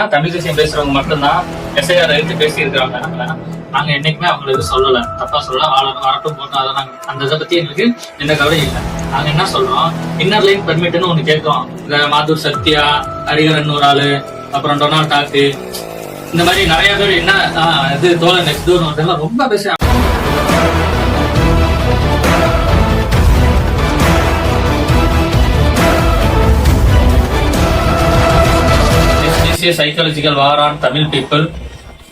தமிழ் தேசியம் பேசுறவங்க மட்டும்தான் எஸ்ஐஆர் எடுத்து பேசி இருக்கிறாங்க. நாங்க என்னைக்குமே அவங்களுக்கு சொல்லல, தப்பா சொல்ல வரட்டும் போட்டோம். அதை நாங்க அந்த இதை பத்தி எங்களுக்கு எந்த கவலை இல்லை. நாங்க என்ன சொல்றோம், இன்னர் லைன் பெர்மிட்னு ஒண்ணு கேட்கிறோம். இந்த மாதூர் சத்யா, ஹரிகரன் ஒரு ஆளு, அப்புறம் டொனால்ட் டாக்கு, இந்த மாதிரி நிறைய பேர் என்ன இது தோழர் நெக்ஸ்ட் டோர் ரொம்ப பேசுறாங்க. Psychological war on Tamil people.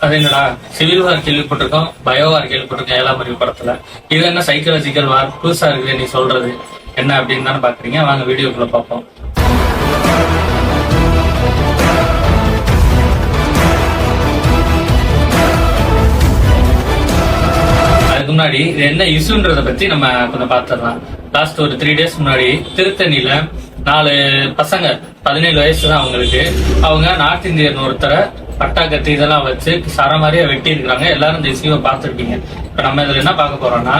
அது என்னடா, சிவில் வார் கேள்விப்பட்டிருக்கோம், பயோ வார் கேள்விப்பட்டிருக்கோம் 7ஆம் அறிவு படத்துல. இது என்ன சைக்காலஜிக்கல் வார் புதுசா இருக்குது நீ சொல்றது என்ன அப்படின்னு தானே பாக்குறீங்க. வாங்க வீடியோக்குள்ள பார்ப்போம். அதுக்கு முன்னாடி இது என்ன இஷ்யூன்றத பத்தி நம்ம கொஞ்சம் பார்த்துடலாம். லாஸ்ட் ஒரு 3 days முன்னாடி திருத்தணியில 4 பசங்க 17 வயசு தான் அவங்களுக்கு. அவங்க நார்த் இந்தியன் ஒருத்தரை பட்டா கத்தி இதெல்லாம் வச்சு சரமாரியா வெட்டி இருக்கிறாங்க. எல்லாரும் இந்த இஷ்யூவை பார்த்துருப்பீங்க. இப்ப நம்ம இதுல என்ன பார்க்க போறோம்னா,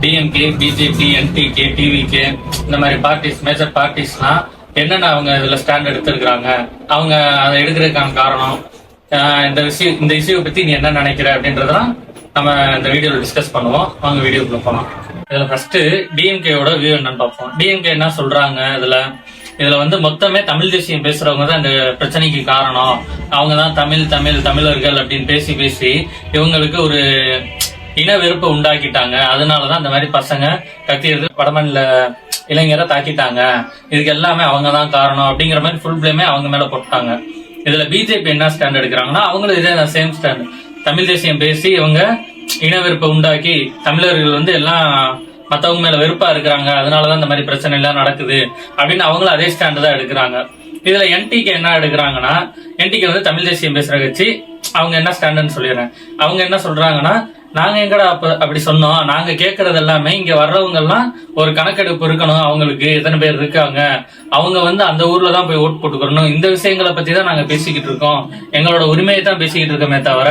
டிஎம்கே, பிஜேபி, என்டிகே, டிவிகே இந்த மாதிரி பார்ட்டிஸ், மேஜர் பார்ட்டிஸ்லாம் என்னென்ன அவங்க இதுல ஸ்டாண்ட் எடுத்திருக்கிறாங்க, அவங்க அதை எடுக்கிறதுக்கான காரணம், இந்த இஷ்யூவை பத்தி நீ என்ன நினைக்கிற அப்படின்றதெல்லாம் நம்ம இந்த வீடியோல டிஸ்கஸ் பண்ணுவோம். வாங்க வீடியோக்குள்ள போலாம். இதுல ஃபர்ஸ்ட் டிஎம்கேயோட வியூ என்னன்னு பார்ப்போம். டிஎம்கே என்ன சொல்றாங்க, இதுல வந்து மொத்தமே தமிழ் தேசியம் பேசுறவங்க தான் இந்த பிரச்சனைக்கு காரணம். அவங்க தான் தமிழர்கள் அப்படின்னு பேசி இவங்களுக்கு ஒரு இன வெறுப்பை உண்டாக்கிட்டாங்க. அதனாலதான் இந்த மாதிரி பசங்க கத்தியது வடமாநில இளைஞரை தாக்கிட்டாங்க. இதுக்கு எல்லாமே அவங்க தான் காரணம் அப்படிங்கிற மாதிரி ஃபுல் பிளேமே அவங்க மேல போட்டாங்க. இதுல பிஜேபி என்ன ஸ்டாண்ட் எடுக்கிறாங்கன்னா, அவங்களும் இதே சேம் ஸ்டாண்ட். தமிழ் தேசியம் பேசி இவங்க இன வெறுப்பை உண்டாக்கி தமிழர்கள் வந்து எல்லாம் மத்தவங்க மேல வெறுப்பா இருக்கிறாங்க, அதனாலதான் இந்த மாதிரி பிரச்சனை எல்லாம் நடக்குது அப்படின்னு அவங்களும் அதே ஸ்டாண்ட் தான் எடுக்கிறாங்க. இதுல என்டிகே என்ன எடுக்கிறாங்கன்னா, என்டிகே வந்து தமிழ் தேசியம் பேசுற கட்சி. அவங்க என்ன ஸ்டாண்டுன்னு சொல்லிடுறேன். அவங்க என்ன சொல்றாங்கன்னா, நாங்க எங்கடா அப்படி சொன்னோம், நாங்க கேட்கறது எல்லாமே இங்க வர்றவங்க எல்லாம் ஒரு கணக்கெடுப்பு இருக்கணும், அவங்களுக்கு எத்தனை பேர் இருக்காங்க, அவங்க வந்து அந்த ஊர்ல தான் போய் ஓட்டு போட்டுக்கிறணும், இந்த விஷயங்களை பத்தி தான் நாங்க பேசிக்கிட்டு இருக்கோம், எங்களோட உரிமையை தான் பேசிக்கிட்டு இருக்கோமே தவிர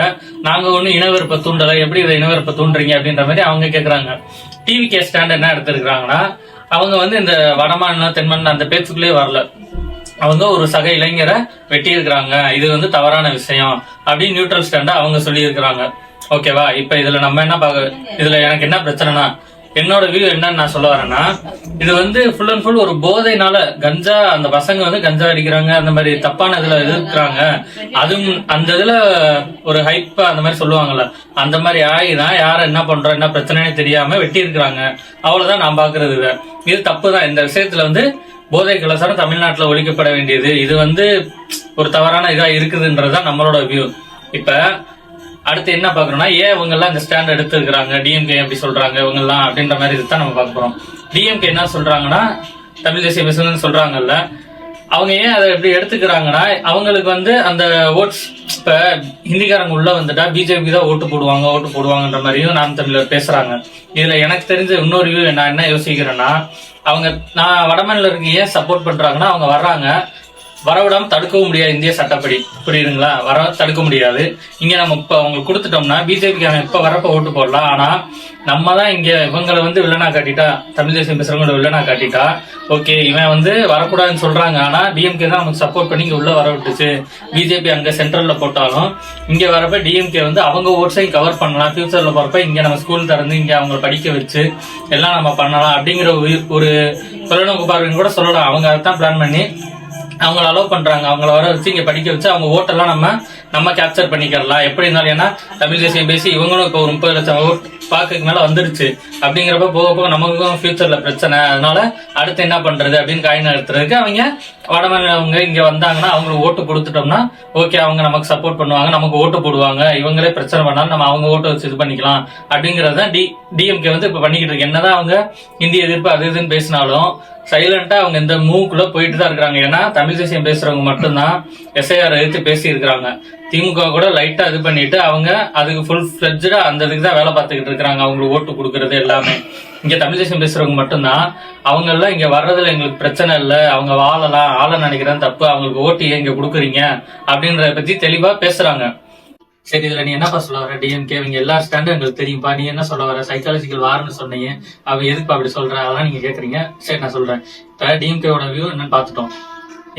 நாங்க ஒண்ணு இனவெறுப்பை தூண்டலை, எப்படி இதை இனவெறுப்பை தூண்டுறீங்க அப்படின்ற மாதிரி அவங்க கேட்கறாங்க. டிவிகே ஸ்டாண்ட் என்ன எடுத்திருக்கிறாங்கன்னா, அவங்க வந்து இந்த வடமாநிலம் தென்மாநிலம் அந்த பேச்சுக்குள்ளே வரல. அவங்க ஒரு சக இளைஞரை வெட்டி இருக்கிறாங்க, இது வந்து தவறான விஷயம் அப்படின்னு நியூட்ரல் ஸ்டாண்டா அவங்க சொல்லி இருக்கிறாங்க. ஓகேவா? இப்ப இதுல நம்ம என்ன இதுல எனக்கு என்ன பிரச்சனைனா, என்னோட வியூ என்னன்னு நான் சொல்ல வரேன்னா, இது வந்து ஃபுல் அண்ட் ஃபுல் ஒரு போதைனால கஞ்சா, அந்த பசங்க வந்து கஞ்சா அடிக்கிறாங்க, அந்த மாதிரி தப்பான இதுல இருக்கிறாங்க. அதுவும் அந்த இதுல ஒரு ஹைப்பா அந்த மாதிரி சொல்லுவாங்கல்ல, அந்த மாதிரி ஆகிதான் யார என்ன பண்றோம் என்ன பிரச்சனைன்னு தெரியாம வெட்டி இருக்கிறாங்க. அவ்வளவுதான் நான் பாக்குறது. இது தப்பு தான். இந்த விஷயத்துல வந்து போதை கலாச்சாரம் தமிழ்நாட்டுல ஒழிக்கப்பட வேண்டியது. இது வந்து ஒரு தவறான இதா இருக்குதுன்றதுதான் நம்மளோட வியூ. இப்ப அடுத்து என்ன பாக்குறோம்னா, ஏன் இவங்க எல்லாம் இந்த ஸ்டாண்ட் எடுத்துருக்காங்க, டிஎம்கே எப்படி சொல்றாங்க இவங்க எல்லாம் அப்படின்ற மாதிரி இதுதான் நம்ம பார்க்க போறோம். டிஎம்கே என்ன சொல்றாங்கன்னா, தமிழ் தேசிய பேசுன்னு சொல்றாங்கல்ல, அவங்க ஏன் அதை எப்படி எடுத்துக்கிறாங்கன்னா, அவங்களுக்கு வந்து அந்த ஓட்ஸ், இப்ப ஹிந்திக்காரங்க உள்ள வந்துட்டா பிஜேபி தான் ஓட்டு போடுவாங்கன்ற மாதிரியும் நாம் தமிழர் பேசுறாங்க. இதுல எனக்கு தெரிஞ்ச இன்னொரு வியூ நான் என்ன யோசிக்கிறேன்னா, அவங்க நான் வடமாநிலருக்கு ஏன் சப்போர்ட் பண்றாங்கன்னா, அவங்க வர்றாங்க, வரவிடாம தடுக்கவும் முடியாது இந்திய சட்டப்படி, புரியுதுங்களா? வர தடுக்க முடியாது. இங்க நம்ம இப்ப அவங்களுக்கு கொடுத்துட்டோம்னா பிஜேபிக்கு அவன் இப்ப வரப்ப ஓட்டு போடலாம். ஆனா நம்ம தான் இங்க இவங்களை வந்து வில்லனா காட்டிட்டா, தமிழ் தேசியம் பேசுறவங்கள வில்லனா காட்டிட்டா, ஓகே இவன் வந்து வரக்கூடாதுன்னு சொல்றாங்க, ஆனா டிஎம்கே தான் நமக்கு சப்போர்ட் பண்ணி இங்க உள்ள வர விட்டுச்சு. பிஜேபி அங்க சென்ட்ரல்ல போட்டாலும் இங்க வரப்ப டிஎம்கே வந்து அவங்க ஓட்ஸையும் கவர் பண்ணலாம். ஃபியூச்சர்ல போறப்ப இங்க நம்ம ஸ்கூல் திறந்து இங்க அவங்க படிக்க வச்சு எல்லாம் நம்ம பண்ணலாம் அப்படிங்கிற ஒரு தொலைநோக்கு பார்வைன்னு கூட சொல்லலாம். அவங்க அதைத்தான் பிளான் பண்ணி அவங்கள அலோவ் பண்றாங்க. அவங்கள வர வச்சு இங்க படிக்க வச்சு அவங்க ஓட்டெல்லாம் நம்ம கேப்சர் பண்ணிக்கலாம் எப்படி இருந்தாலும். ஏன்னா தமிழ் தேசியம் பேசி இவங்களும் இப்போ ஒரு 30 லட்சம் ஓட் பாக்குக்கு மேல வந்துருச்சு. அப்படிங்கிறப்ப போக நமக்கும் ஃபியூச்சர்ல பிரச்சனை. அதனால அடுத்து என்ன பண்றது அப்படின்னு காயின் எடுத்துறதுக்கு அவங்க வடமாநிலவங்க இங்க வந்தாங்கன்னா அவங்களுக்கு ஓட்டு கொடுத்துட்டோம்னா ஓகே, அவங்க நமக்கு சப்போர்ட் பண்ணுவாங்க, நமக்கு ஓட்டு போடுவாங்க, இவங்களே பிரச்சனை பண்ணாலும் நம்ம அவங்க ஓட்டை வச்சு இது பண்ணிக்கலாம் அப்படிங்கறதுதான் டிஎம்கே வந்து இப்ப பண்ணிக்கிட்டு இருக்கு. என்னதான் அவங்க இந்திய எதிர்ப்பு அது இதுன்னு பேசினாலும் சைலண்டா அவங்க இந்த மூவ்க்குள்ள போயிட்டு தான் இருக்கிறாங்க. ஏன்னா தமிழ் தேசியம் பேசுறவங்க மட்டும்தான் எஸ்ஐஆர் எடுத்து பேசி இருக்கிறாங்க. திமுக கூட லைட்டா இது பண்ணிட்டு அவங்க அதுக்கு ஃபுல் ஃபிளட்ஜா அந்த இதுக்கு தான் வேலை பார்த்துக்கிட்டு இருக்கிறாங்க. அவங்களுக்கு ஓட்டு கொடுக்கறது எல்லாமே இங்க தமிழ் தேசியம் பேசுறவங்க மட்டும்தான். அவங்க எல்லாம் இங்க வர்றதுல எங்களுக்கு பிரச்சனை இல்லை, அவங்க வாழலாம், ஆள நினைக்கிறேன் தப்பு, அவங்களுக்கு ஓட்டு ஏன் இங்க கொடுக்குறீங்க அப்படின்றத பத்தி தெளிவா பேசுறாங்க. சரி, இதுல நீ என்னப்பா சொல்ல வர? டிஎம்கே இவங்க எல்லா ஸ்டாண்டும் எங்களுக்கு தெரியும்பா, நீ என்ன சொல்ல வர? சைக்காலஜிக்கல் வார்னு சொன்னீங்க, அவ எதுக்கு அப்படி சொல்ற? அதெல்லாம் நீங்க கேக்குறீங்க. சரி, நான் சொல்றேன். இப்ப டிஎம்கேவோட வியூ என்னன்னு பாத்துட்டோம்.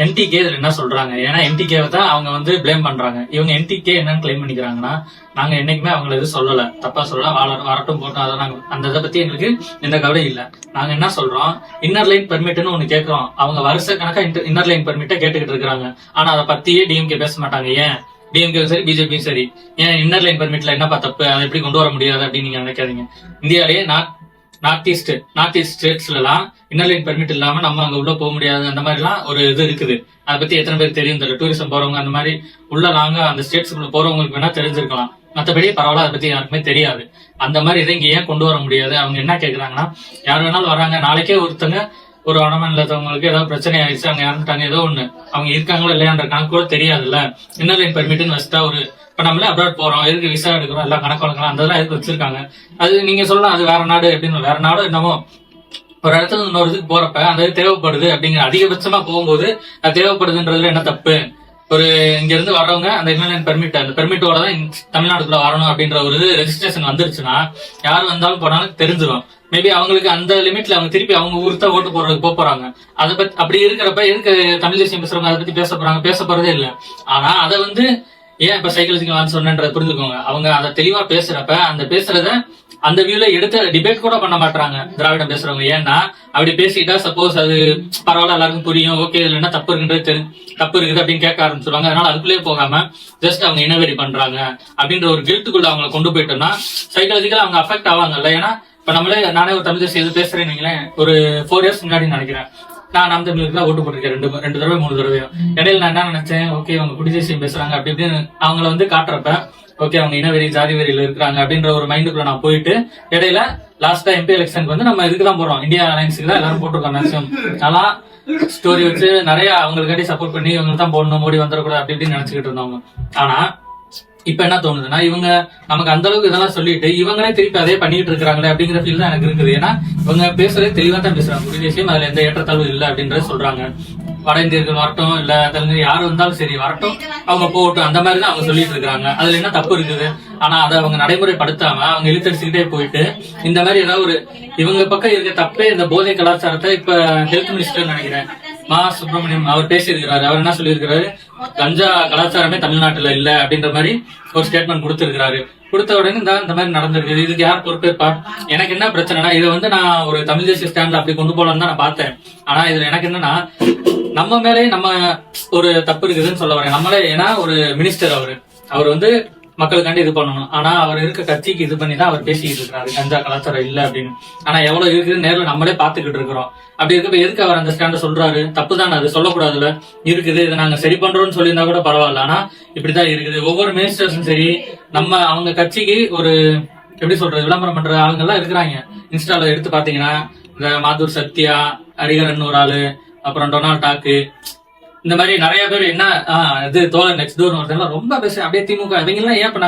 என்டிகே இதுல என்ன சொல்றாங்க, ஏன்னா என்டிகேவை தான் அவங்க வந்து பிளேம் பண்றாங்க. இவங்க என்டிகே என்னன்னு கிளைம் பண்ணிக்கிறாங்கன்னா, நாங்க என்னைக்குமே அவங்களை எதுவும் சொல்லல, தப்பா சொல்லல, வரட்டும் போட்டோம், அதை நாங்க அந்த இதை பத்தி எங்களுக்கு எந்த கவலை இல்ல. நாங்க என்ன சொல்றோம், இன்னர் லைன் பெர்மிட்னு ஒண்ணு கேட்கிறோம். அவங்க வருஷ கணக்கா இன்னர் லைன் பெர்மிட்டை கேட்டுக்கிட்டு இருக்காங்க. ஆனா அதை பத்தியே டிஎம்கே பேச மாட்டாங்க. ஏன் டிஎம்கே சரி பிஜேபியும் சரி, ஏன் இன்னர் லைன் பெர்மிட்ல என்னப்பா தப்பு, அதை எப்படி கொண்டு வர முடியாது அப்படின்னு நீங்க நினைக்காதீங்க. இந்தியாலேயே நார்த் ஈஸ்ட் ஸ்டேட்ஸ்ல எல்லாம் இன்னர் லைன் பெர்மிட் இல்லாம நம்ம அங்க உள்ள போக முடியாது, அந்த மாதிரி எல்லாம் ஒரு இது இருக்குது. அதை பத்தி எத்தனை பேர் தெரியும் தெரியல. டூரிசம் போறவங்க அந்த மாதிரி உள்ள நாங்க அந்த ஸ்டேட்ஸ்க்குள்ள போறவங்களுக்கு வேணா தெரிஞ்சிருக்கலாம், மற்றபடி பரவாயில்ல, அதை பத்தி யாருக்குமே தெரியாது. அந்த மாதிரி இதை இங்க ஏன் கொண்டு வர முடியாது? அவங்க என்ன கேக்குறாங்கன்னா, யார் வேணாலும் வராங்க, நாளைக்கே ஒருத்தங்க ஒரு உடம்பு இல்லாதவங்களுக்கு ஏதாவது பிரச்சனை ஆயிடுச்சு, அவங்க இறந்துட்டாங்க, ஏதோ ஒண்ணு, அவங்க இருக்காங்களா இல்லையான்ற கணக்கு கூட தெரியாதுல்ல. இன்னர் லைன் பெர்மிட்னு வச்சுட்டா ஒரு இப்ப நம்மளே அப்ராட் போறோம், எதுக்கு விசா எடுக்கிறோம், எல்லாம் கணக்கு வழங்கலாம், அந்த எதுக்கு வச்சிருக்காங்க. அது நீங்க சொல்லலாம் அது வேற நாடு அப்படின்னு, வேற நாடு என்னமோ ஒரு இடத்துல இன்னொரு இதுக்கு போறப்ப அந்த தேவைப்படுது அப்படிங்கிற அதிகபட்சமா போகும்போது அது தேவைப்படுதுன்றதுல என்ன தப்பு? ஒரு இங்க இருந்து வர்றவங்க அந்த இன்னர் பெர்மிட் அந்த பெர்மிட்டோட தான் தமிழ்நாட்டுக்குள்ள வரணும் அப்படின்ற ஒரு ரெஜிஸ்ட்ரேஷன் வந்துருச்சுன்னா யார் வந்தாலும் போனாலும் தெரிஞ்சிடும். மேபி அவங்களுக்கு அந்த லிமிட்ல அவங்க திருப்பி அவங்க ஊருக்கு தான் ஓட்டு போறதுக்கு போறாங்க. அதை பத்தி அப்படி இருக்கிறப்ப எதுக்கு தமிழ் தேசியம் பேசுறவங்க அதை பத்தி பேச போறதே இல்லை. ஆனா அதை வந்து ஏன் இப்ப சைக்காலஜிக்கல் சொன்னன்றதை புரிஞ்சுக்கோங்க. அவங்க அதை தெளிவா பேசுறப்ப அந்த பேசுறத அந்த வியூல எடுத்து டிபேட் கூட பண்ண மாட்டாங்க திராவிடம் பேசுறவங்க. ஏன்னா அப்படி பேசிட்டா சப்போஸ் அது பரவாயில்ல எல்லாருக்கும் புரியும், ஓகே இதுல என்ன தப்பு இருக்குன்றது தப்பு இருக்குது அப்படின்னு கேட்க ஆரம்பிச்சிருவாங்க. அதனால அதுக்குள்ளேயே போகாம ஜஸ்ட் அவங்க இனவெறி பண்றாங்க அப்படின்ற ஒரு கில்ட்டுக்குள்ள அவங்களை கொண்டு போயிட்டோம்னா சைக்காலஜிக்கலா அவங்க அஃபெக்ட் ஆவாங்கல்ல. ஏன்னா இப்ப நானே ஒரு தமிழ் தேசியம் எது பேசுறேன்னு வைங்களேன், ஒரு 4 years முன்னாடி நினைக்கிறேன், நான் நாம் தமிழுக்கு தான் ஓட்டு போட்டிருக்கேன் 2 தடவை 3 தடவையும். இடையில நான் என்ன நினைச்சேன், ஓகே அவங்க குடி தேசியம் பேசுறாங்க அப்படி இப்படின்னு அவங்கள வந்து காட்டுறப்ப ஓகே அவங்க இனவெறி ஜாதி வெறியில இருக்கிறாங்க அப்படின்ற ஒரு மைண்டுக்குள்ள நான் போயிட்டு இடையில லாஸ்டா எம்பி எலெக்ஷனுக்கு வந்து நம்ம இதுக்கு தான் போறோம், இந்தியா அலையன்ஸுக்கு தான் எல்லாரும் போட்டிருக்கோம் மேக்ஸிமம். நல்லா ஸ்டோரி வச்சு நிறைய அவங்களுக்காண்டி சப்போர்ட் பண்ணி இவங்களுக்கு தான் போடணும், மோடி வந்துடக்கூடாது அப்படி இப்படின்னு நினைச்சுக்கிட்டு இருந்தவங்க. ஆனா இப்ப என்ன தோணுதுன்னா, இவங்க நமக்கு அந்த அளவுக்கு இதெல்லாம் சொல்லிட்டு இவங்களே திருப்பி அதே பண்ணிட்டு இருக்காங்களே அப்படிங்கிற ஃபீல் தான் எனக்கு இருக்குது. ஏன்னா இவங்க பேசுறதே தெளிவா தான் பேசுறாங்க, குடி தேசியம் அதுல எந்த ஏற்றத்தாழ்வு இல்லை அப்படின்றத சொல்றாங்க. வட இந்தியர்கள் வரட்டும் இல்ல தெலுங்கு யாரு வந்தாலும் சரி வரட்டும், அவங்க போகட்டும், அந்த மாதிரி தான் அவங்க சொல்லிட்டு இருக்காங்க. அதுல என்ன தப்பு இருக்குது? ஆனா அதை அவங்க நடைமுறைப்படுத்தாம அவங்க இழுத்தடிச்சுக்கிட்டே போயிட்டு இந்த மாதிரி ஏதாவது ஒரு இவங்க பக்கம் இருக்க தப்பே இந்த போதை கலாச்சாரத்தை இப்ப ஹெல்த் மினிஸ்டர் நினைக்கிறேன் மா சுப்பிரமணியம் அவர் பேசியிருக்கிறாரு. அவர் என்ன சொல்லியிருக்கிறாரு, கஞ்சா கலாச்சாரமே தமிழ்நாட்டுல இல்ல அப்படின்ற மாதிரி ஒரு ஸ்டேட்மெண்ட் கொடுத்திருக்கிறாரு. கொடுத்த உடனே இந்த மாதிரி நடந்திருக்கு. இதுக்கு யார் பொறுப்பேற்பா? எனக்கு என்ன பிரச்சனைனா, இதை வந்து நான் ஒரு தமிழ் தேசிய ஸ்டாண்ட்ல அப்படி கொண்டு போலான்னு தான் நான் பார்த்தேன். ஆனா இதுல எனக்கு என்னன்னா, நம்ம மேலே நம்ம ஒரு தப்பு இருக்குதுன்னு சொல்ல வரேன். நம்மளே ஏன்னா ஒரு மினிஸ்டர் அவர் வந்து மக்களுக்காண்டி இது பண்ணணும். ஆனா அவர் இருக்க கட்சிக்கு இது பண்ணி தான் அவர் பேசிக்கிட்டு இருக்காரு கஞ்சா கலாச்சாரம் இல்ல அப்படின்னு. ஆனா எவ்வளவு இருக்குதுன்னு நேர்ல நம்மளே பாத்துக்கிட்டு இருக்கிறோம். அப்படி இருக்கப்ப எதுக்கு அவர் அந்த ஸ்டாண்ட சொல்றாரு? தப்பு தான், அது சொல்லக்கூடாதுல இருக்குது. இதை நாங்க சரி பண்றோம்னு சொல்லியிருந்தா கூட பரவாயில்ல. ஆனா இப்படிதான் இருக்குது. ஒவ்வொரு மினிஸ்டர்ஸும் சரி அவங்க கட்சிக்கு ஒரு எப்படி சொல்றது விளம்பரம் பண்ற ஆளுங்க எல்லாம் இருக்கிறாங்க. இன்ஸ்டால எடுத்து பாத்தீங்கன்னா இந்த மாதூர் சத்யா, ஹரிகரன் ஒரு ஆளு, அப்புறம் டொனால்ட் டாக்கு, இந்த மாதிரி நிறைய பேர் என்ன இது தோழர் நெக்ஸ்ட் டோர் ஒருத்தவங்க ரொம்ப பேச அப்படியே திமுக இவங்க எல்லாம் ஏன் பண்ண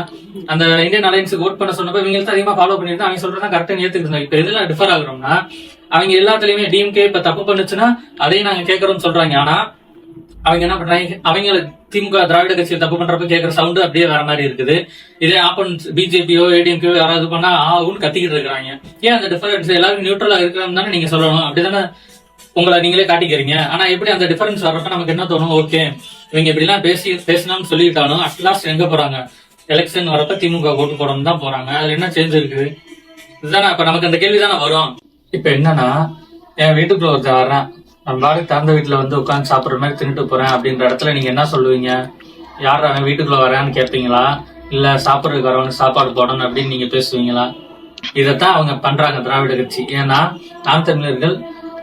அந்த இந்தியன் அலையன்ஸுக்கு ஓட் பண்ண சொன்னப்ப இவங்க தான் அதிகமா ஃபாலோ பண்ணிட்டு அவங்க சொல்றதா கரெக்டா ஏத்துக்கிட்டு இருந்தாங்க. இப்ப எதுல டிஃபர் ஆகுறோம்னா, அவங்க எல்லாத்துலயுமே டிஎம்கே இப்ப தப்பு பண்ணுச்சுன்னா அதையும் நாங்க கேட்கறோம்னு சொல்றாங்க. ஆனா அவங்க என்ன பண்றாங்க, அவங்க திமுக திராவிட கட்சியில் தப்பு பண்றப்ப கேட்கற சவுண்டு அப்படியே வேற மாதிரி இருக்குது. இதே ஆப்போனன்ஸ் பிஜேபியோ ஏடிஎம்கோ யாராவது பண்ணா ஆகுன்னு கத்திக்கிட்டு இருக்கிறாங்க. ஏன் அந்த டிஃபரன்ஸ் எல்லாரும் நியூட்ரலா இருக்கிறோம் தானே நீங்க சொல்லணும், அப்படிதானே உங்களை நீங்களே காட்டிக்கிறீங்க. ஆனா எப்படி அந்த டிஃபரன்ஸ் வர்றப்ப நமக்கு என்ன தோணும், ஓகே இவங்க இப்படி எல்லாம் பேசணும்னு சொல்லிட்டாலும் அட்லாஸ்ட் எங்க போறாங்க, எலெக்ஷன் வரப்ப திமுக ஓட்டு போடணும் தான் போறாங்க. அதுல என்ன சேஞ்ச் இருக்குது? இதுதானே இப்ப நமக்கு அந்த கேள்விதானே வரும். இப்ப என்னன்னா, என் வீட்டுக்குள்ள ஒருத்தர் வர்றேன், நம்ம பாடு திறந்த வீட்டுல வந்து உட்காந்து சாப்பிடுற மாதிரி தின்னுட்டு போறேன் அப்படின்ற இடத்துல நீங்க என்ன சொல்லுவீங்க? யார் அவன் வீட்டுக்குள்ள வரான்னு கேட்பீங்களா, இல்ல சாப்பிடுறதுக்கு வரவங்க சாப்பாடு போடணும் அப்படின்னு நீங்க பேசுவீங்களா? இதைத்தான் அவங்க பண்றாங்க திராவிட கட்சி. ஏன்னா நாம் தமிழர்கள்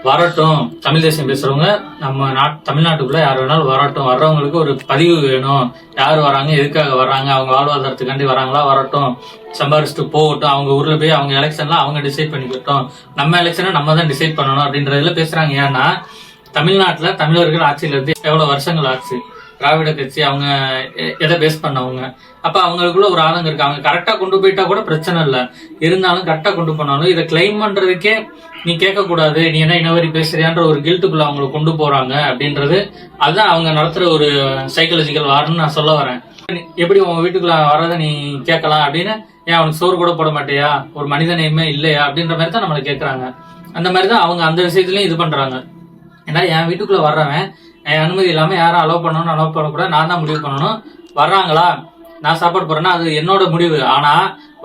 வரட்டும், தமிழ் தேசியம் பேசுறவங்க நம்ம தமிழ்நாட்டுக்குள்ள யார் வேணாலும் வரட்டும், வர்றவங்களுக்கு ஒரு பதிவு வேணும், யார் வராங்க, எதுக்காக வர்றாங்க, அவங்க வாழ்வாதாரத்துக்காண்டி வராங்களா, வரட்டும், சம்பாரிச்சுட்டு போகட்டும், அவங்க ஊர்ல போய் அவங்க எலெக்ஷன்லாம் அவங்க டிசைட் பண்ணிக்கிட்டோம், நம்ம எலெக்ஷனை நம்ம தான் டிசைட் பண்ணணும் அப்படின்றதுல பேசுறாங்க. ஏன்னா தமிழ்நாட்டுல தமிழர்கள் ஆட்சியில இருந்து எவ்வளவு வருஷங்கள் ஆச்சு, திராவிட கட்சி அவங்க எதை பேஸ் பண்ணவங்க, அப்ப அவங்களுக்குள்ள ஒரு ஆதங்கம் இருக்கு. அவங்க கரெக்டா கொண்டு போயிட்டா கூட பிரச்சனை இல்லை, இருந்தாலும் கரெக்டா கொண்டு போனாலும் இதை கிளைம் பண்றதுக்கே நீ கேட்க கூடாது, நீ என்ன இனவரி பேசுறியான்ற ஒரு கில்ட்டுக்குள்ள அவங்களை கொண்டு போறாங்க அப்படின்றது. அதுதான் அவங்க நடத்துற ஒரு சைக்காலஜிக்கல் வார்னு நான் சொல்ல வரேன். எப்படி உங்க வீட்டுக்குள்ள வர்றத நீ கேட்கலாம் அப்படின்னு, ஏன் அவனுக்கு சோறு கூட போட மாட்டியா, ஒரு மனிதனையுமே இல்லையா அப்படின்ற மாதிரி தான் நம்மளை கேட்கறாங்க. அந்த மாதிரிதான் அவங்க அந்த விஷயத்துலயும் இது பண்றாங்க. ஏன்னா என் வீட்டுக்குள்ள வர்றவன் என் அனுமதி இல்லாம யாரும் அலோவ் பண்ணணும் அலோவ் பண்ணக்கூடாது, நான் தான் முடிவு பண்ணணும். வர்றாங்களா, நான் சாப்பாடு போறேன்னா அது என்னோட முடிவு. ஆனா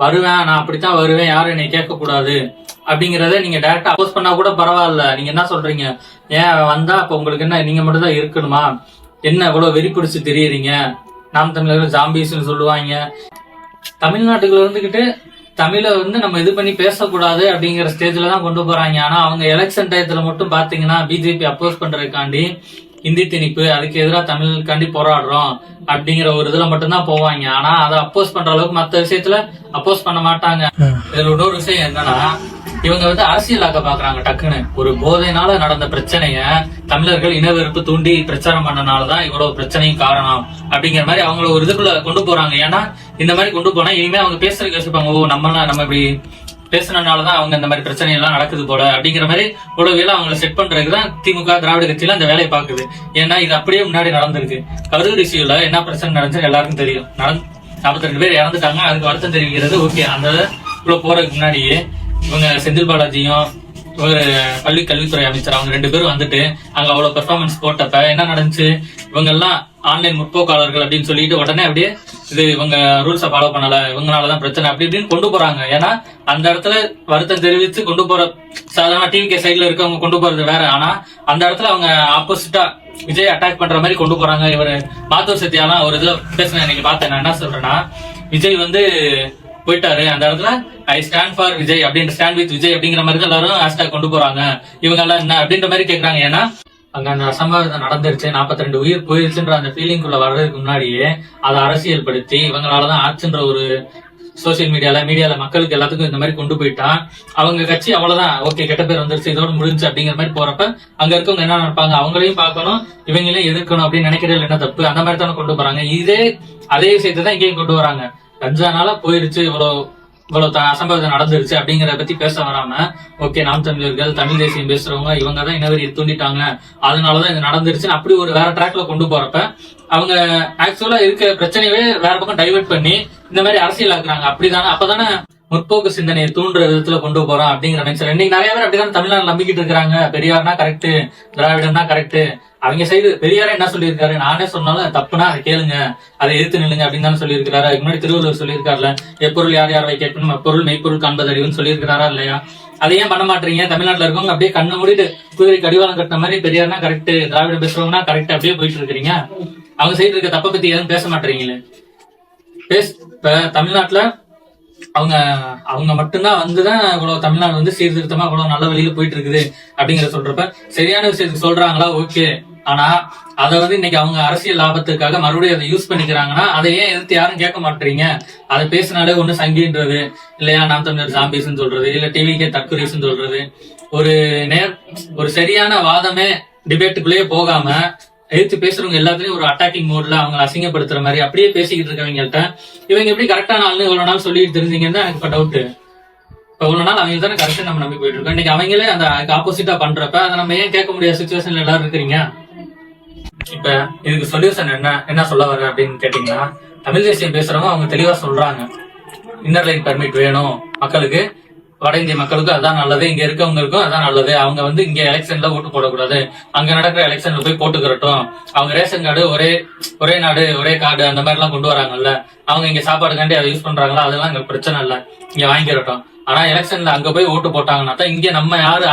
வருவேன், நான் அப்படித்தான் வருவேன், யாரும் என்னை கேட்க கூடாது அப்படிங்கறத நீங்க டைரக்டா அப்போஸ் பண்ணா கூட பரவாயில்ல. நீங்க என்ன சொல்றீங்க, ஏன் வந்தா அப்ப உங்களுக்கு என்ன நீங்க மட்டும் தான் இருக்கணுமா, என்ன இவ்வளவு வெறி பிடிச்சு தெரியுறீங்க, நாம் தமிழர்கள் ஜாம்பிஸ்ன்னு சொல்லுவாங்க. தமிழ்நாட்டுக்குள்ள இருந்துகிட்டு தமிழை நம்ம இது பண்ணி பேசக்கூடாது அப்படிங்கிற ஸ்டேஜ்ல தான் கொண்டு போறாங்க. ஆனா அவங்க எலெக்ஷன் டயத்துல மட்டும் பாத்தீங்கன்னா பிஜேபி அப்போஸ் பண்றதுக்காண்டி இந்தி திணிப்பு, அதுக்கு எதிராக தமிழுக்காண்டி போராடுறோம் அப்படிங்கிற ஒரு இதுல மட்டும்தான் போவாங்க. ஆனா அதை அப்போஸ் பண்ற அளவுக்கு மத்த விஷயத்துல அப்போஸ் பண்ண மாட்டாங்க. இதுல இன்னொரு விஷயம் என்னன்னா, இவங்க அரசியலாக்க பாக்குறாங்க. டக்குன்னு ஒரு போதைனால நடந்த பிரச்சனைய தமிழர்கள் இனவெறுப்பு தூண்டி பிரச்சாரம் பண்ணனாலதான் இவ்வளவு பிரச்சனையும் காரணம் அப்படிங்கிற மாதிரி அவங்கள ஒரு இதுக்குள்ள கொண்டு போறாங்க. ஏன்னா இந்த மாதிரி கொண்டு போனா இனிமே அவங்க பேசுறதுக்கு யோசிப்பாங்க, ஓ நம்ம இப்படி பேசுனதுனாலதான் அவங்க இந்த மாதிரி பிரச்சனை எல்லாம் நடக்குது போல அப்படிங்கிற மாதிரி உளவியெல்லாம் அவங்களை செட் பண்றதுக்குதான் திமுக திராவிட கட்சியில அந்த வேலையை பாக்குது. ஏன்னா இது அப்படியே முன்னாடி நடந்திருக்கு. கரூர் இஷ்யூல என்ன பிரச்சனை நடந்துச்சு எல்லாருக்கும் தெரியும். 42 பேர் இறந்துட்டாங்க, அதுக்கு வருத்தம் தெரிவிக்கிறது ஓகே. அந்த போறதுக்கு முன்னாடியே இவங்க செந்தில் பாலாஜியும் ஒரு பள்ளி கல்வித்துறை அமைச்சர் அவங்க 2 பேரும் வந்துட்டு அங்க அவ்வளவு பெர்ஃபார்மன்ஸ் போட்டப்ப என்ன நடந்துச்சு, இவங்க எல்லாம் ஆன்லைன் முற்போக்காளர்கள் அப்படின்னு சொல்லிட்டு உடனே அப்படியே இது இவங்க ரூல்ஸை ஃபாலோ பண்ணல, இவங்களாலதான் பிரச்சனை அப்படி இப்படின்னு கொண்டு போறாங்க. ஏன்னா அந்த இடத்துல வருத்தம் தெரிவித்து கொண்டு போற சாதாரண டிவிகே சைட்ல இருக்கவங்க கொண்டு போறது வேற. ஆனா அந்த இடத்துல அவங்க ஆப்போசிட்டா விஜய் அட்டாக் பண்ற மாதிரி கொண்டு போறாங்க. இவர் மாத்தூர் சத்தியாலாம் ஒரு இதுல பேசின இன்னைக்கு பார்த்தேன். நான் என்ன சொல்றேன்னா, விஜய் போயிட்டாரு அந்த இடத்துல ஐ ஸ்டாண்ட் ஃபார் விஜய் அப்படின்ற ஸ்டாண்ட் வித் விஜய் அப்படிங்கிற மாதிரி எல்லாரும் ஹேஷ்டாக் கொண்டு போறாங்க. இவங்க எல்லாம் என்ன அப்படின்ற மாதிரி கேக்குறாங்க. ஏன்னா அங்க அந்த அசம்பாவிதம் நடந்துருச்சு, 42 உயிர் போயிருச்சுன்ற அந்த ஃபீலிங்குள்ள வர்றதுக்கு முன்னாடியே அதை அரசியல் படுத்தி இவங்களாலதான் ஆச்சுன்ற ஒரு சோசியல் மீடியால மக்களுக்கு எல்லாத்துக்கும் இந்த மாதிரி கொண்டு போயிட்டா அவங்க கட்சி அவ்வளவுதான், ஓகே கெட்ட பேர் வந்துருச்சு இதோட முடிஞ்சு அப்படிங்கிற மாதிரி போறப்ப அங்க இருக்கவங்க என்ன நினைப்பாங்க, அவங்களையும் பார்க்கணும் இவங்களையும் எதிர்க்கணும் அப்படின்னு நினைக்கிறது என்ன தப்பு, அந்த மாதிரி தானே கொண்டு போறாங்க. அதே விஷயத்தை தான் இங்கேயும் கொண்டு வராங்க. கஞ்சானால போயிருச்சு, இவ்வளவு அசம்பாவிதம் நடந்துருச்சு அப்படிங்கறத பத்தி பேச வராம, ஓகே நாம் தமிழர்கள் தமிழ் தேசியம் பேசுறவங்க இவங்க தான் இனவெறியை தூண்டிட்டாங்க அதனாலதான் இது நடந்துருச்சுன்னு அப்படி ஒரு வேற ட்ராக்ல கொண்டு போறப்ப அவங்க ஆக்சுவலா இருக்க பிரச்சனையவே வேற பக்கம் டைவெர்ட் பண்ணி இந்த மாதிரி அரசியல் ஆக்குறாங்க. அப்படிதானே அப்பதானே முற்போக்கு சிந்தனையை தூண்டுற விதத்துல கொண்டு போறோம் அப்படிங்கிற நினைச்சு இன்னைக்கு நிறைய பேர் அப்படிதான் தமிழ்நாடு நம்பிக்கிட்டு இருக்காங்க. பெரியார்னா கரெக்ட், திராவிடம்னா கரெக்ட். அவங்க சைடு பெரியாரே என்ன சொல்லியிருக்காரு, நானே சொன்னாலும் தப்புனா அதை கேளுங்க, அதை எதிர்த்து நில்லுங்க அப்படின்னு தானே சொல்லியிருக்காரு. அதுக்கு முன்னாடி திருவள்ளுவர் சொல்லியிருக்காருல, எப்பொருள் யார் யாரை கேட்கணும் எப்பொருள் மெய்ப்பொருள் காண்பது அறிவுன்னு சொல்லியிருக்கிறாரா இல்லையா? அதை ஏன் பண்ண மாட்டீங்க? தமிழ்நாட்டுல இருக்கவங்க அப்படியே கண்ணை மூடிட்டு குதிரை கடிவாளம் கட்டின மாதிரி பெரியார்னா கரெக்ட், திராவிடம் பேசுறவங்கன்னா கரெக்ட் அப்படியே போயிட்டு இருக்கிறீங்க. அவங்க சைடு இருக்க தப்பை பத்தி எதுவும் பேச மாட்டீங்களே. இப்ப தமிழ்நாட்டுல அவங்க மட்டும்தான் இவ்வளவு தமிழ்நாடு சீர்திருத்தமா இவ்வளவு நல்ல வழியில போயிட்டு இருக்குது அப்படிங்கிற சொல்றப்ப சரியான விஷயத்துக்கு சொல்றாங்களா, ஓகே. ஆனா அதை இன்னைக்கு அவங்க அரசியல் லாபத்துக்காக மறுபடியும் அதை யூஸ் பண்ணிக்கிறாங்கன்னா அதை ஏன் எதிர்த்து யாரும் கேட்க மாட்டீங்க? அதை பேசினாலே ஒண்ணு சங்கின்றது இல்லையா, நாம் தமிழர் ஜாம்பிஸ்ன்னு சொல்றது, இல்ல டிவிக்கே தற்கொலைன்னு சொல்றது, ஒரு சரியான வாதமே டிபேட்டுக்குள்ளேயே போகாம எதிர்த்து பேசுறவங்க எல்லாத்துலயும் ஒரு அட்டாக்கிங் மோட்ல அவங்க அசிங்கப்படுத்துற மாதிரி அப்படியே பேசிக்கிட்டு இருக்கவங்கள்ட்ட இவங்க எப்படி கரெக்டான ஆளுன்னு இவ்வளவு நாள் சொல்லிட்டு தெரிஞ்சீங்கன்னு தான் எனக்கு டவுட். இப்ப இவ்வளவு நாள் அவங்க தானே கரெக்டா நம்ம நம்பி போயிட்டு இருக்கோம். இன்னைக்கு அவங்களே அந்த ஆப்போசிட்டா பண்றப்ப அதை நம்ம ஏன் கேட்க முடியாத சிச்சுவேஷன்ல எல்லாரும் இருக்கிறீங்க? இப்ப இதுக்கு சொல்யூஷன் என்ன சொல்ல வர அப்படின்னு கேட்டீங்கன்னா, தமிழ் தேசியம் பேசுறவங்க அவங்க தெளிவா சொல்றாங்க, இன்னர் லைன் பெர்மிட் வேணும் மக்களுக்கு, வட இந்திய மக்களுக்கும் அதான் நல்லது, இங்க இருக்கவங்களுக்கும் அதான் நல்லது. அவங்க இங்க எலெக்ஷன்ல ஓட்டு போடக்கூடாது, அங்க நடக்கிற எலெக்ஷன்ல போய் போட்டுக்கிறட்டும். அவங்க ரேஷன் கார்டு ஒரே நாடு ஒரே கார்டு அந்த மாதிரி எல்லாம் கொண்டு வராங்கல்ல, அவங்க இங்க சாப்பாடுக்காண்டி அதை யூஸ் பண்றாங்களா, அதெல்லாம் இங்க பிரச்சனை இல்ல, இங்க வாங்கிக்கிறட்டும். ஆனா எலெக்ஷன்ல அங்க போய் ஓட்டு போட்டாங்கன்னா தான் இங்க நம்ம யாரு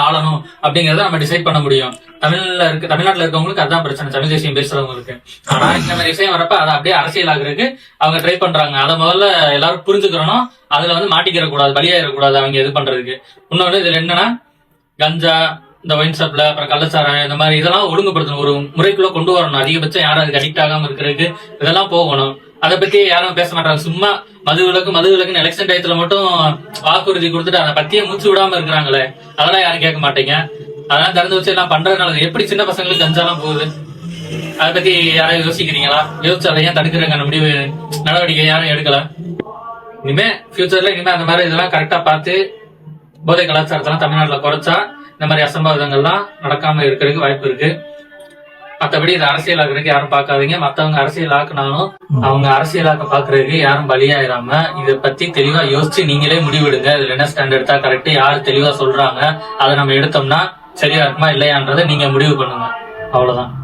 ஆளணும் அப்படிங்கறத நம்ம டிசைட் பண்ண முடியும். தமிழ்நாட்டுல இருக்கவங்களுக்கு அதான் பிரச்சனை, தமிழ் தேசியம் பேசுறவங்களுக்கு. ஆனா இந்த மாதிரி விஷயம் வரப்ப அதை அப்படியே அரசியல் ஆகுறதுக்கு அவங்க ட்ரை பண்றாங்க. அதை முதல்ல எல்லாரும் புரிஞ்சுக்கிறணும், அதுல மாட்டிக்கிற கூடாது, பலியாயிடக்கூடாது அவங்க இது பண்றதுக்கு. இன்னொன்னு இதுல என்னன்னா, கஞ்சா, இந்த ஒயின் ஷாப்ல அப்புறம் கள்ளச்சாராயம் இந்த மாதிரி இதெல்லாம் ஒழுங்குபடுத்தணும், ஒரு முறைக்குள்ள கொண்டு வரணும். அதிகபட்சம் யாரும் அதுக்கு அடிக்ட் ஆகாம இருக்கிறதுக்கு இதெல்லாம் போகணும். அதை பத்தி யாரும் பேச மாட்டாங்க. சும்மா மது விலக்குன்னு எலெக்ஷன் டயத்துல மட்டும் வாக்குறுதி கொடுத்துட்டு அதை பத்தியே மூச்சு விடாம இருக்கிறாங்களே, அதெல்லாம் யாரும் கேட்க மாட்டீங்க. அதெல்லாம் திறந்து வச்சு எல்லாம் பண்றதுனால எப்படி சின்ன பசங்களுக்கு கஞ்சாலாம் போகுது, அதை பத்தி யாராவது யோசிக்கிறீங்களா? யோசிச்சு அதை ஏன் தடுக்கிறங்க முடிவு நடவடிக்கை யாரும் எடுக்கல. இனிமே அந்த மாதிரி இதெல்லாம் கரெக்டா பார்த்து போதை கலாச்சாரத்தெல்லாம் தமிழ்நாட்டுல குறைச்சா இந்த மாதிரி அசம்பாவிதங்கள்லாம் நடக்காம இருக்கிறதுக்கு வாய்ப்பு இருக்கு. மற்றபடி இது அரசியல் ஆக்குறதுக்கு யாரும் பாக்காதீங்க. மத்தவங்க அரசியல் ஆக்குனாலும் அவங்க அரசியலாக்க பாக்குறதுக்கு யாரும் பலியாயிராம இதை பத்தி தெளிவா யோசிச்சு நீங்களே முடிவெடுங்க. இதுல என்ன ஸ்டாண்ட் எடுத்தா கரெக்ட், யாரு தெளிவா சொல்றாங்க அதை நம்ம எடுத்தோம்னா சரியா இருக்குமா இல்லையான்றதை நீங்க முடிவு பண்ணுங்க. அவ்வளவுதான்.